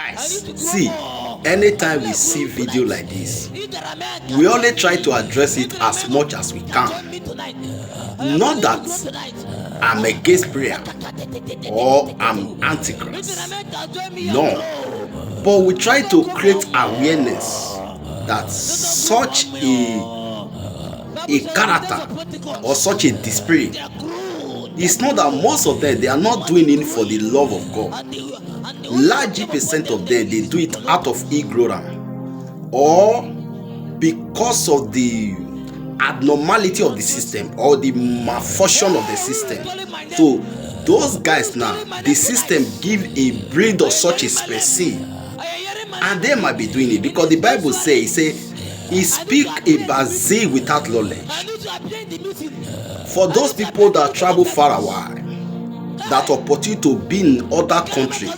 Guys, see, anytime we see video like this, we only try to address it as much as we can. Not that I'm against prayer or I'm antichrist. No. But we try to create awareness that such a character or such a display, it's not that most of them, they are not doing it for the love of God. Large percent of them, they do it out of ignorance or because of the abnormality of the system or the malfunction of the system. So those guys now, the system give a breed of such a species, and they might be doing it because the Bible says, he speak about zeal without knowledge. For those people that travel far away, that opportunity to be in other country,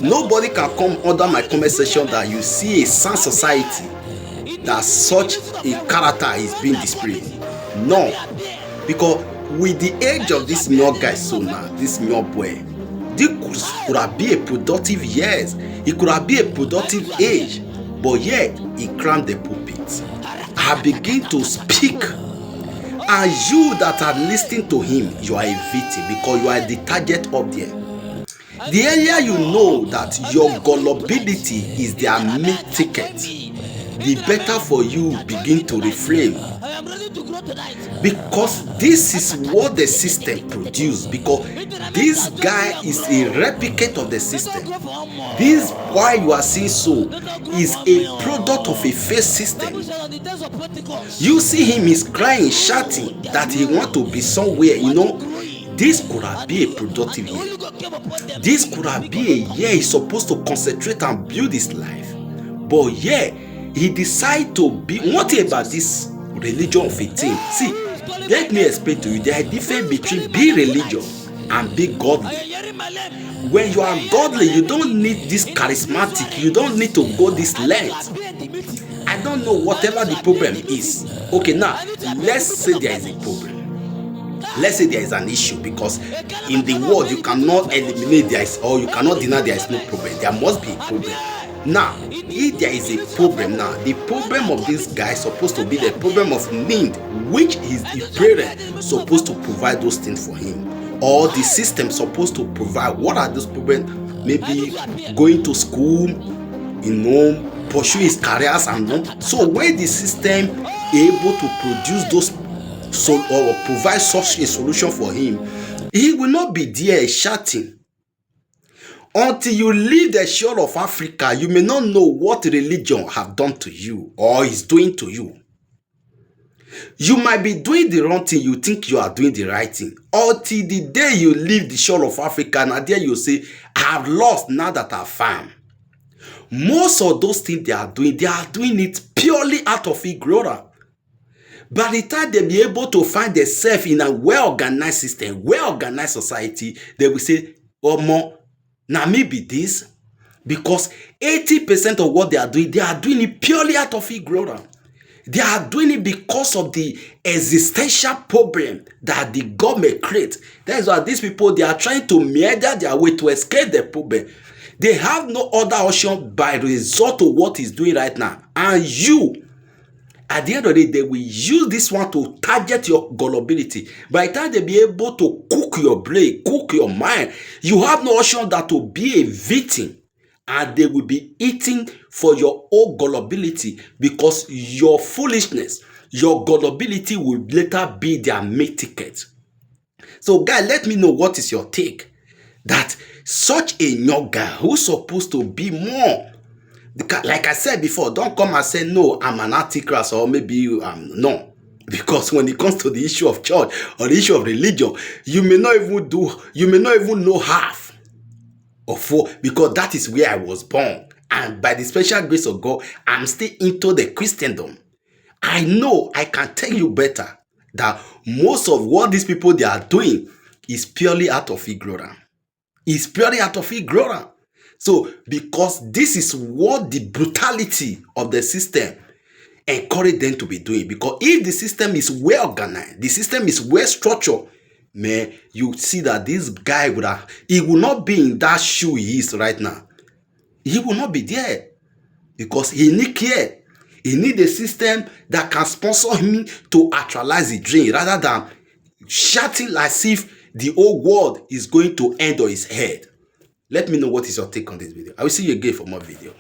nobody can come under my comment section that you see a sound society that such a character is being displayed. No, because with the age of this young guy, so now this young boy, this could have been a productive years, it could have been a productive age, but yet he crammed the pulpit. I begin to speak, and you that are listening to him, you are a victim because you are the target up there. The earlier you know that your gullibility is their meat ticket, the better for you begin to refrain, because this is what the system produces. Because this guy is a replicate of the system. This why you are seeing so is a product of a fake system. You see him is crying, shouting that he want to be somewhere. This could have been a productive year. This could have been a year he's supposed to concentrate and build his life. But yeah, he decided to be. What about this religion of a thing? See, let me explain to you. There is a difference between being religious and being godly. When you are godly, you don't need this charismatic. You don't need to go this length. I don't know whatever the problem is. Okay, now let's say there is a problem. Let's say there is an issue, because in the world you cannot eliminate there is, or you cannot deny there is no problem. There must be a problem. Now, if there is a problem now, the problem of this guy is supposed to be the problem of need, which is the parent supposed to provide those things for him, or the system supposed to provide. What are those problems? Maybe going to school, pursue his careers and so when the system able to produce those or provide such a solution for him, he will not be there shouting. Until you leave the shore of Africa, you may not know what religion have done to you or is doing to you. You might be doing the wrong thing, you think you are doing the right thing. Until the day you leave the shore of Africa, and there you say, I have lost now that I found. Most of those things they are doing it purely out of ignorance. By the time they be able to find themselves in a well-organized system, well-organized society, they will say, oh, more. Now maybe this, because 80% of what they are doing it purely out of ignorance. They are doing it because of the existential problem that the government creates. That is why these people, they are trying to murder their way to escape the problem. They have no other option by result of what he's doing right now. And you, at the end of the day, they will use this one to target your gullibility. By the time they be able to cook your brain, cook your mind, you have no option than to be a victim. And they will be eating for your own gullibility, because your foolishness, your gullibility will later be their meat ticket. So guys, let me know what is your take. That such a young guy who's supposed to be more, like I said before, don't come and say, no, I'm an antichrist, or maybe you no. Because when it comes to the issue of church or the issue of religion, you may not even know half of what, because that is where I was born. And by the special grace of God, I'm still into the Christendom. I know I can tell you better that most of what these people they are doing is purely out of ignorance. It's purely out of ignorance. So, because this is what the brutality of the system encourage them to be doing. Because if the system is well organized, the system is well structured, man, you see that this guy he will not be in that shoe he is right now. he will not be there because he need care. He need a system that can sponsor him to actualize the dream rather than shouting as if the whole world is going to end on his head. Let me know what is your take on this video. I will see you again for more video.